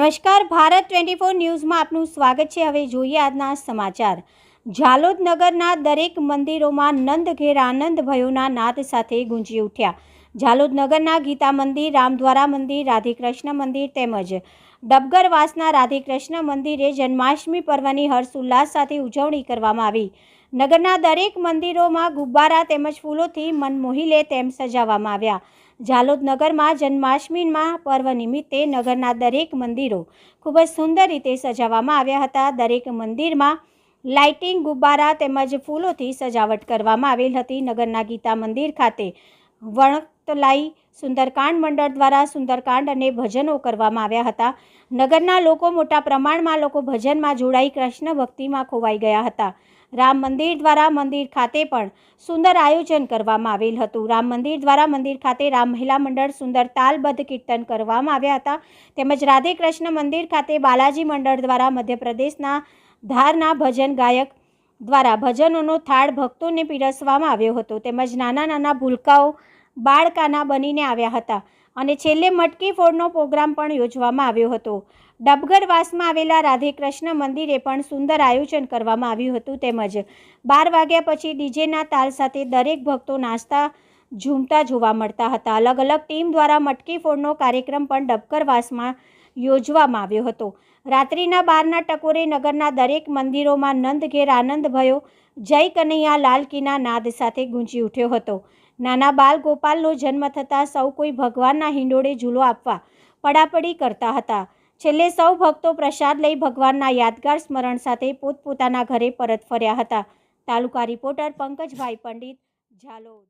નમસ્કાર, ભારત 24 ન્યૂઝમાં આપનું સ્વાગત છે। હવે જોઈએ આજના સમાચાર। ઝાલોદ નગરના દરેક મંદિરોમાં નંદ ઘેર આનંદ ભયોના નાદ સાથે ગુંજી ઉઠ્યા। ઝાલોદ નગરના ગીતા મંદિર, રામદ્વારા મંદિર, રાધેકૃષ્ણ મંદિર તેમજ ડબગરવાસના રાધેકૃષ્ણ મંદિરે જન્માષ્ટમી પર્વની હર્ષોલ્લાસ સાથે ઉજવણી કરવામાં આવી। નગરના દરેક મંદિરોમાં ગુબ્બારા તેમજ ફૂલોથી મન મોહી લે તેમ સજાવવામાં આવ્યા। ઝાલોદ નગરમાં જન્માષ્ટમીના પર્વ નિમિત્તે નગરના દરેક મંદિરો ખૂબ જ સુંદર રીતે સજાવવામાં આવ્યા હતા। દરેક મંદિરમાં લાઇટિંગ, ગુબ્બારા તેમજ ફૂલોથી સજાવટ કરવામાં આવેલ હતી। નગરના ગીતા મંદિર ખાતે વણતલાઈ સુંદરકાંડ મંડળ દ્વારા સુંદરકાંડ અને ભજનો કરવામાં આવ્યા હતા। નગરના લોકો મોટા પ્રમાણમાં ભજનમાં જોડાઈ કૃષ્ણ ભક્તિમાં ખોવાઈ ગયા હતા। રામ મંદિર દ્વારા મંદિર ખાતે પણ સુંદર આયોજન કરવામાં આવેલ હતું। રામ મંદિર દ્વારા મંદિર ખાતે રામ મહિલા મંડળ સુંદર તાલબદ્ધ કીર્તન કરવામાં આવ્યા હતા। તેમજ રાધેકૃષ્ણ મંદિર ખાતે બાલાજી મંડળ દ્વારા મધ્યપ્રદેશના ધારના ભજન ગાયક દ્વારા ભજનોનો થાળ ભક્તોને પીરસવામાં આવ્યો હતો। તેમજ નાના નાના ભૂલકાઓ બાળકાના બનીને આવ્યા હતા અને છેલ્લે મટકી ફોડનો પ્રોગ્રામ પણ યોજવામાં આવ્યો હતો। ડબગરવાસમાં આવેલા રાધેકૃષ્ણ મંદિરે પણ સુંદર આયોજન કરવામાં આવ્યું હતું। તેમજ 12 વાગ્યા પછી ડીજેના તાલ સાથે દરેક ભક્તો નાચતા ઝૂમતા જોવા મળતા હતા। અલગ અલગ ટીમ દ્વારા મટકી ફોડનો કાર્યક્રમ પણ ડબગરવાસમાં યોજવામાં આવ્યો હતો। રાત્રિના 12ના ટકોરે નગરના દરેક મંદિરોમાં નંદ ઘેર આનંદ ભયો, જય કનૈયા લાલ કીના નાદ સાથે ગુંજી ઉઠ્યો હતો। નાના બાલ ગોપાલનો જન્મ થતાં સૌ કોઈ ભગવાનના હિંડોળે ઝૂલો આપવા પડાપડી કરતા હતા। છેલ્લે સૌ ભક્તો પ્રસાદ લઈ ભગવાનના યાદગાર સ્મરણ સાથે પોતપોતાના ઘરે પરત ફર્યા હતા। તાલુકા રિપોર્ટર પંકજભાઈ પંડિત, ઝાલોદ।